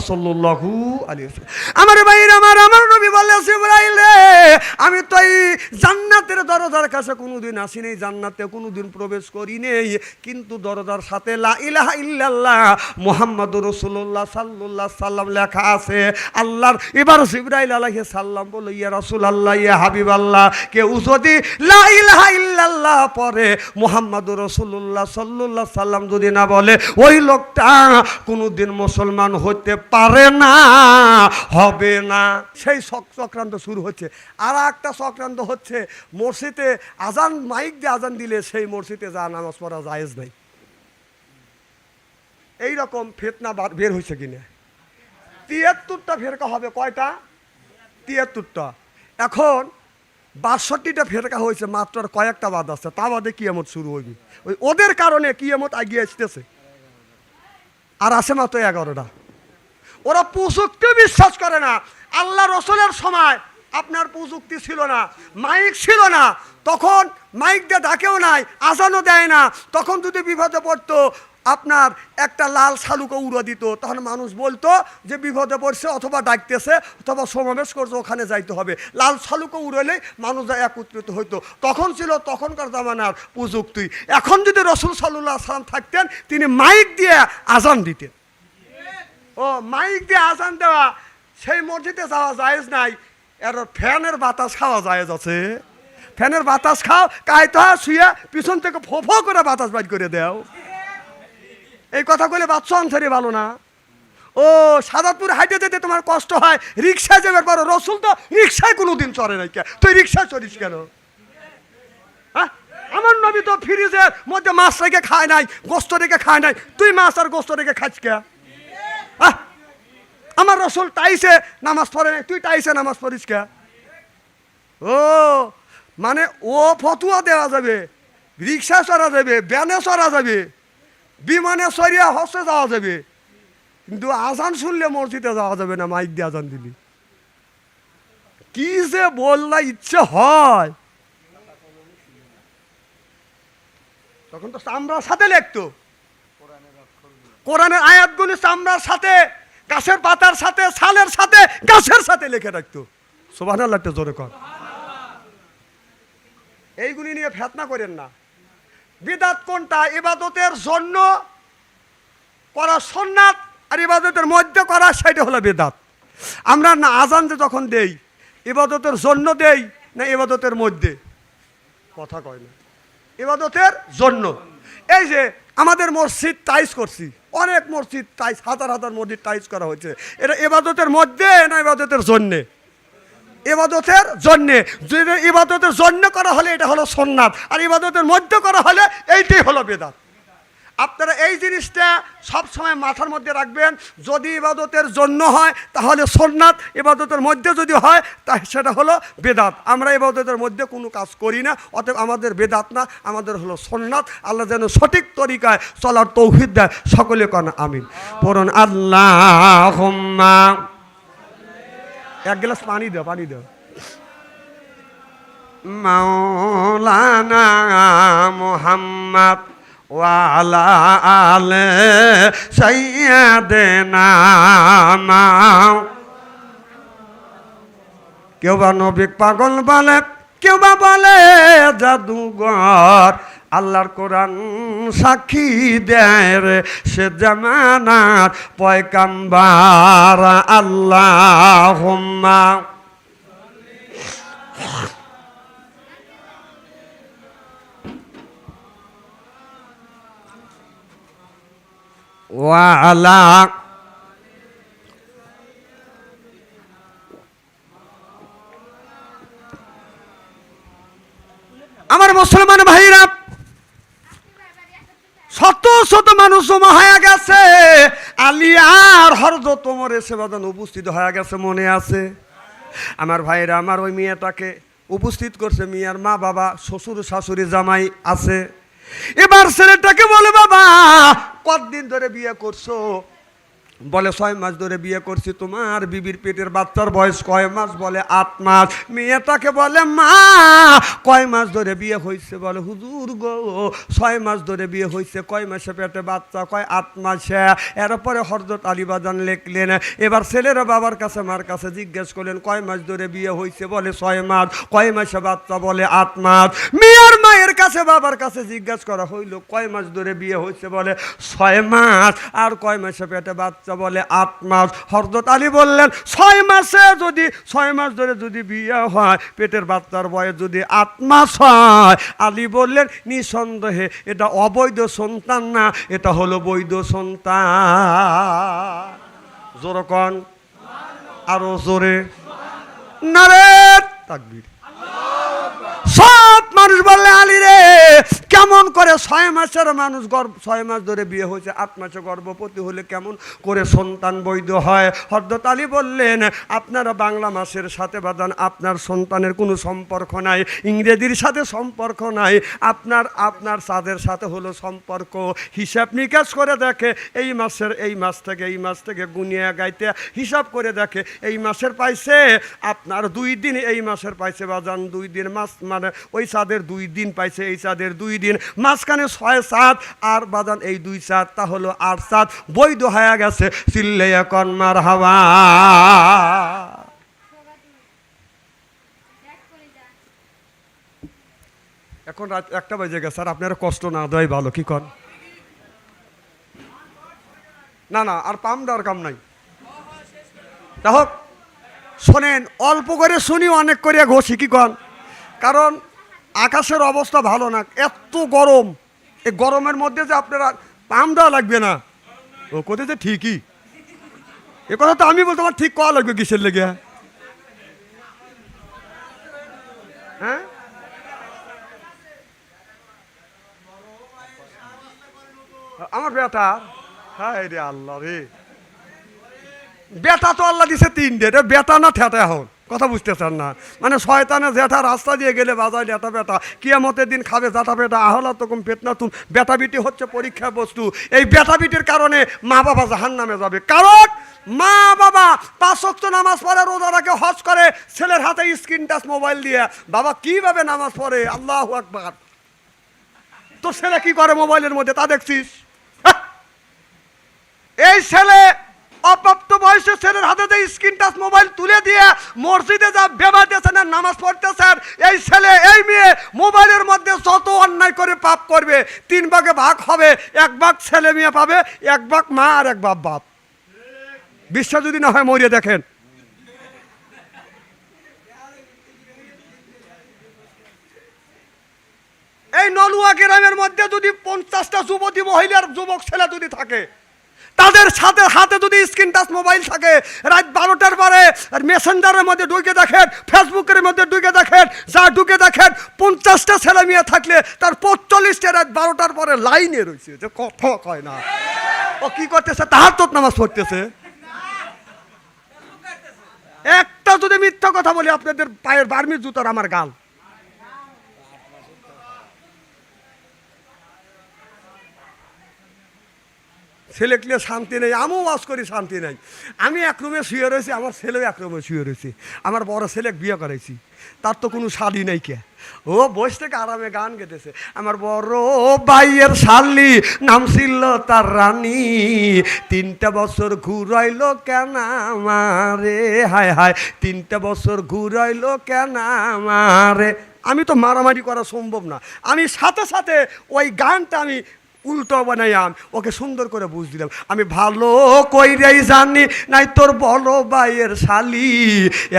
সাল্লাল্লাহু আলাইহি ওয়াসাল্লাম। আমার ভাইরা আমার নবী বলে জিবরাইল রে আমি তো এই জান্নাতের দরজার কাছে কোনোদিন আসি নাই, জান্নাতে কোনোদিন প্রবেশ করি নেই, কিন্তু দরজার সাথে লা ইলাহা ইল্লাল্লাহ মুহাম্মাদুর রাসূলুল্লাহ সাল্লাল্লাহু আলাইহি সাল্লাম লেখা আছে। আল্লাহর এবার জিবরাইল আলাইহিস সালাম বলে ইয়া রাসূলুল্লাহ ইয়া হাবিবাল্লাহ, কেউ যদি লা ইলাহা ইল্লাল্লাহ পড়ে মুহাম্মাদুর রাসূলুল্লাহ সাল্লাল্লাহু আলাইহি সাল্লাম যদি না বলে, ওই লোকটা কোনোদিন মুসলমান হতে পারে না, হবে না। সেই চক্রান্ত শুরু হচ্ছে। আর একটা চক্রান্ত হচ্ছে, মসজিদে আজান মাইক দিয়ে আজান দিলে সেই মসজিদে যা নামাজ পড়া জায়েজ নাই। এইরকম ফিতনা বের হয়েছে কিনা? ৭৩টা ফেরকা হবে, কয়টা? ৭৩টা। এখন ৬২টা ফেরকা হয়েছে, মাত্র কয়েকটা বাদ আছে, তা বাদে কিয়ামত শুরু হইবে। ওই ওদের কারণে কিয়ামত এগিয়ে আসতেছে। আর আছে মাত্র 11টা। ওরা প্রযুক্তি বিশ্বাস করে না। আল্লাহ রসুলের সময় আপনার প্রযুক্তি ছিল না, মাইক ছিল না, তখন মাইক দিয়ে ডাকেও নাই, আজানও দেয় না। তখন যদি বিপদে পড়তো আপনার একটা লাল শালুকে উড়ে দিত, তখন মানুষ বলতো যে বিপদে পড়ছে, অথবা ডাকতেছে, অথবা সমাবেশ করছে, ওখানে যাইতে হবে। লাল শালুকে উড়েলেই মানুষ একত্রিত হইতো। তখন ছিল তখনকার জামানার প্রযুক্তি। এখন যদি রসুল সাল্লাল্লাহু আলাইহি সাল্লাম থাকতেন, তিনি মাইক দিয়ে আজান দিতেন। ও মাইক দিয়ে আজান দেওয়া, সেই মসজিদে যাওয়া জায়েজ নাই। এর ফ্যানের বাতাস খাওয়া জায়েজ আছে। ফ্যানের বাতাস খাও, কায়তা শুয়ে পিছন থেকে ফো ফো করে বাতাস বাইর করে দাও। এই কথা বলে বাচ্চা আনসারি ভালো না। ও সাদাতপুর হাইটে যেতে তোমার কষ্ট হয়, রিক্সায় যাবে পারো। রসুল তো রিক্সায় কোনোদিন চড়ে নাই, কে তুই রিক্সায় চড়িস কেন? হ্যাঁ, আমার নবী তো ফ্রিজের মধ্যে মাছ রেখে খায় নাই, গোস্ত রেখে খায় নাই, তুই মাছ আর গোস্ত রেখে খাইস কে? হ্যাঁ, আমার রসুল টাইসে নামাজ পড়ে নাই, তুই টাইসে নামাজ পড়িস কে? ও মানে ও ফতুয়া দেওয়া যাবে, রিক্সা চড়া যাবে, ব্যানে চড়া যাবে, বিমানে সরিয়া হসে যাওয়া যাবে, কিন্তু আজান শুনলে মসজিদে যাওয়া যাবে না। মাইক দিয়ে আজান দিলি কি যে বললা ইচ্ছে হয়। তখন তো চামড়ার সাথে লিখতো, কোরআনের আয়াতগুলি চামড়ার সাথে, গাছের পাতার সাথে, ছালের সাথে, গাছের সাথে লিখে রাখতো। সুবহানাল্লাহ, একটা জোরে কর। এইগুলি নিয়ে ফেতনা করেন না। বিদাত কোনটা? ইবাদতের জন্য করা সুন্নাত, আর ইবাদতের মধ্যে করা সেটা হলো বিদাত। আমরা না আজান যে যখন দেই, ইবাদতের জন্য দেই না ইবাদতের মধ্যে? কথা কয় না, ইবাদতের জন্য। এই যে আমাদের মসজিদ টাইস করছি, অনেক মসজিদ টাইস, হাজার হাজার মসজিদ টাইস করা হয়েছে, এটা ইবাদতের মধ্যে না ইবাদতের জন্যে? ইবাদতের জন্যে। যদি ইবাদতের জন্য করা হলে এটা হলো সুন্নাত, আর ইবাদতের মধ্যে করা হলে এইটাই হলো বিদআত। আপনারা এই জিনিসটা সব সময় মাথার মধ্যে রাখবেন। যদি ইবাদতের জন্য হয় তাহলে সুন্নাত, ইবাদতের মধ্যে যদি হয় তাহলে সেটা হলো বেদাত। আমরা ইবাদতের মধ্যে কোনো কাজ করি না, অতএব আমাদের বেদাত না, আমাদের হলো সুন্নাত। আল্লাহ যেন সঠিক তরিকায় চলার তৌফিক দেয়। সকলে কোন আমিন পড়ুন। আল্লাহুম্মা, এক গ্লাস পানি দাও, পানি দাও। মাওলানা মুহাম্মদ ওয়া আলা আলে সাইয়্যিদিনা। কেউ বা নবী পাগল বলে, কেউ বা বলে জাদুঘর। আল্লাহর কোরআন সাক্ষী দেয় রে সে জামানার পয়গাম্বার। আল্লাহুম্মা ওয়া আলা আমার মুসলমান ভাইরা, শত শত মানুষ জমা হয়ে গেছে। আলী আর হযরত ওমর এসে বাদান উপস্থিত হয়ে গেছে, মনে আছে? আমার ভাইরা, আমার ওই মেয়েটাকে উপস্থিত করছে। মেয়ের মা বাবা, শ্বশুর শাশুড়ি, জামাই আছে। এবার ছেলেটাকে বলে, বাবা কতদিন ধরে বিয়ে করছো? বলে 6 মাস ধরে বিয়ে করছি। তোমার বিবির পেটের বাচ্চার বয়স কয় মাস? বলে 8 মাস। মেয়েটাকে বলে, মা কয় মাস ধরে বিয়ে হয়েছে? বলে, হুজুর গো 6 মাস ধরে বিয়ে হয়েছে। কয় মাসে পেটে বাচ্চা? কয় 8 মাসে। এরপরে হযরত আলী বাজান লিখলেন। এবার ছেলেরা বাবার কাছে, মার কাছে জিজ্ঞেস করলেন, কয় মাস ধরে বিয়ে হয়েছে? বলে 6 মাস। কয় মাসে বাচ্চা? বলে 8 মাস। মেয়ের মায়ের কাছে, বাবার কাছে জিজ্ঞাসা করা হইল, কয় মাস ধরে বিয়ে হয়েছে? বলে 6 মাস। আর কয় মাসে পেটে বাচ্চা? বলে 8 মাস। হযরত আলী বললেন, 6 মাসে যদি 6 মাস ধরে যদি বিয়ে হয়, পেটের বাচ্চার বয়স যদি 8 মাস হয়, আলী বললেন নিঃসন্দেহে এটা অবৈধ সন্তান না, এটা হলো বৈধ সন্তান। জোরে কোন, আরো জোরে নারে তাকবীর। সব মানুষ বললে, আলী রে কেমন করে 6 মাসের মানুষ 6 মাস ধরে বিয়ে হয়েছে, 8 মাসে গর্ভবতী হলে কেমন করে সন্তান বৈধ হয়? হযরত আলী বললেন, আপনারা বাংলা মাসের সাথে বাদান আপনার সন্তানের কোনো সম্পর্ক নাই, ইংরেজির সাথে সম্পর্ক নাই, আপনার চাঁদের সাথে হলো সম্পর্ক। হিসাব নিকাশ করে দেখে, এই মাস থেকে গুনিয়ে গাইতে হিসাব করে দেখে, এই মাসের পাইছে আপনার 2 দিন, এই মাসের পাইছে বাজান 2 দিন, মাস মানে ওই চাঁদের 2 দিন পাইছে, এই চাঁদের 2 দিন, মাঝখানে 6 চাঁদ আর বাদান এই 2 চাঁদ, তা হলো 8 চাঁদ, বৈধ হয়ে গেছে। চিল্লাইয়া কোন মারহাবা। এখন রাত 1টা বেজে গেছে, আর আপনারা কষ্ট না দেওয়াই ভালো। কি কন? না না, আর পাম দেওয়ার কাম নাই। যাই হোক, শোনেন, অল্প করে শুনি, অনেক করে ঘষি। কি কন? কারণ আকাশের অবস্থা ভালো না, এত গরম। এই গরমের মধ্যে যে আপনারা পাম দেওয়া লাগবে না, ও কোথায় যে ঠিকই, এ কথা তো আমি বলতে আমার ঠিক করা লাগবে। কিসের লেগে? হ্যাঁ, আমার বেটা, হায় রে আল্লাহ রে, বেটা তো আল্লাহ দিছে 3টে, বেটা না ঠেটা এখন কথা বুঝতেছেন না? মানে শয়তানে জেঠা রাস্তা দিয়ে গেলে বাজায় লেটা বেটা, কিয়ামতের দিন খাবে জাটা বেটা, আহলা তখন পেটনা তুম। বেটা বিটি হচ্ছে পরীক্ষা বস্তু। এই বেটা বিটির কারণে মা বাবা জাহান্নামে যাবে। কারণ মা বাবা 5 ওয়াক্ত নামাজ পড়ে, রোজা রাখে, হজ করে, ছেলের হাতে স্ক্রিন টাচ মোবাইল দিয়ে বাবা কিভাবে নামাজ পড়ে, আল্লাহু আকবার। তো ছেলে কি করে মোবাইলের মধ্যে, তা দেখছিস? এই ছেলে অপ্রাপ্ত বয়সে ছেলের হাতে যে স্ক্রিন টাচ মোবাইল তুলে দিয়ে মসজিদে যা বেবাতেছেন আর নামাজ পড়তেছেন, এই ছেলে এই মেয়ে মোবাইলের মধ্যে যত অন্যায় করে পাপ করবে, 3 ভাগে ভাগ হবে। 1 ভাগ ছেলে মেয়ে পাবে, 1 ভাগ মা আর 1 ভাগ বাপ। বিশ্বাস যদি না হয় মরিয়ে দেখেন। এই নলুয়া গ্রামের মধ্যে যদি 50টা যুবতী মহিলার যুবক ছেলে যদি থাকে, তাদের সাথে হাতে যদি স্ক্রিন টাচ মোবাইল থাকে, রাত 12টার পরে আর মেসেঞ্জারের মধ্যে ঢুকে দেখেন, ফেসবুকের মধ্যে ঢুকে দেখেন, যা ঢুকে দেখেন 50টা ছেলে মেয়ে থাকলে তার 45টা রাত 12টার পরে লাইনে রয়েছে, যে কথা কয় না। ও কি করতেছে? তাহাজ্জুদ নামাজ পড়তেছে। একটা যদি মিথ্যা কথা বলি, আপনাদের পায়ের বার্মি জুতার আমার গাল। ছেলেকলে শান্তি নেই, আমিও ওয়াজ করি শান্তি নেই। আমি এক রুমে শুয়ে রয়েছি, আমার ছেলেও এক রুমে শুয়ে রয়েছে। আমার বড় ছেলে বিয়ে করাইছি, তার তো কোনো শাদি নেই কে, ও বসে থেকে আরামে গান গেতেছে। আমার বড় ভাইয়ের শালি নাম ছিল তার রানী, 3টা বছর ঘুরাইলো কেন আমারে, হায় হায় 3টা বছর ঘুরাইলো কেন আমারে। আমি তো মারামারি করা সম্ভব না, আমি সাথে সাথে ওই গানটা আমি উল্টো বানাইয়াম, ওকে সুন্দর করে বুঝ দিলাম। আমি ভালো কইরাই জানি নাই তোর বড় ভাইয়ের শালি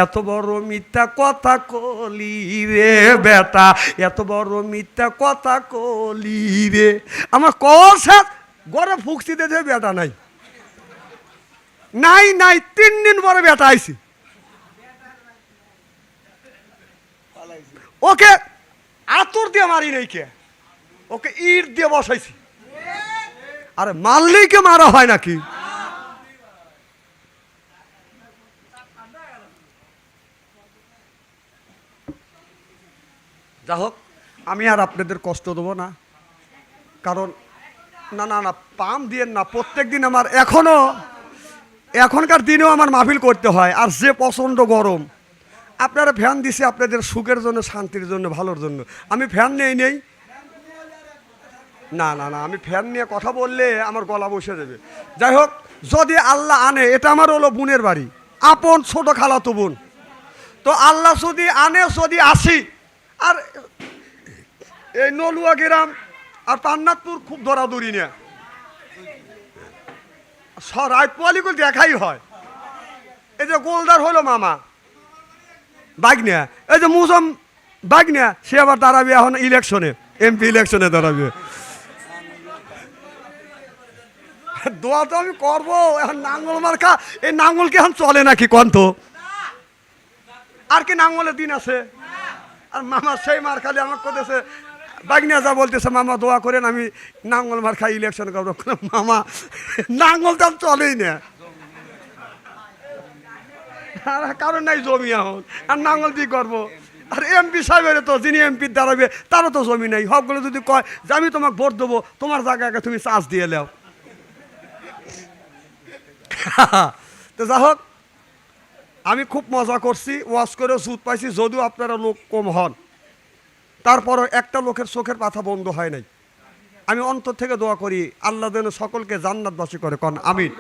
এত বড় মিথ্যা কথা কলি রে বেটা, এত বড় মিথ্যা কথা কলি রে। আমার কষা গড়ে ফুকসি দিতে বেটা নাই নাই নাই 3 দিন পরে বেটা আইছি। ওকে আতর দিয়ে মারি নাই কে, ওকে ইট দিয়ে বসাইছি। আরে মারলেই কে মারা হয় নাকি? যা হোক, আমি আর আপনাদের কষ্ট দেবো না, কারণ না না না পাম দিয়ে না, প্রত্যেক দিন আমার এখনকার দিনেও আমার মাহফিল করতে হয়। আর যে প্রচণ্ড গরম, আপনারা ফ্যান দিছে আপনাদের সুখের জন্য, শান্তির জন্য, ভালোর জন্য। আমি ফ্যান নেই না না না, আমি ফ্যান নিয়ে কথা বললে আমার গলা বসে যাবে। যাই হোক, যদি আল্লাহ আনে, এটা আমার হলো বোনের বাড়ি, আপন ছোট খালাতো বোন। তো আল্লাহ যদি আনে, যদি আসি, আর এই নলুয়া গ্রাম আর পান্নাতপুর খুব দৌড়াদৌড়ি নিয়ে রাত পোয়ালিগুলো দেখাই হয়। এই যে গোলদার হলো মামা বাগনিয়া, এই যে মুজম বাগনিয়া, সে আবার দাঁড়াবে এখন ইলেকশনে, এমপি ইলেকশনে দাঁড়াবে। দোয়া তো আমি করবো, এখন নাঙ্গল মার্কা, এই নাঙ্গল কি এখন চলে নাকি কন্ত? আর কি নাঙ্গলের দিন আছে? আর মামা সেই মার খালি আমাকে করতেছে, বাগনিয়া যা বলতেছে, মামা দোয়া করেন আমি নাঙ্গল মার খাই ইলেকশন করবো। মামা নাঙ্গল তো চলেই না, আর কারণ নাই জমি এখন, আর নাঙ্গল দিয়ে করবো। আর এমপি সাহেবের তো, যিনি এমপির দাঁড়াবে তারও তো জমি নেই। সবগুলো যদি কয় যে আমি তোমাকে ভোট দেবো, তোমার জায়গাকে তুমি চার্জ দিয়ে নাও। তো যা হোক, আমি খুব মজা করছি, ওয়াজ করে জুত পাইছি, যদিও আপনারা লোক কম হন, তারপরও একটা লোকের চোখের পাতা বন্ধ হয় নাই। আমি অন্তর থেকে দোয়া করি আল্লাহ যেন সকলকে জান্নাতবাসী করে, কন আমিন।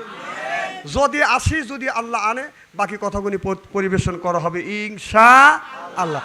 যদি আসি, যদি আল্লাহ আনে, বাকি কথাগুলি পরিবেশন করা হবে ইনশাআল্লাহ।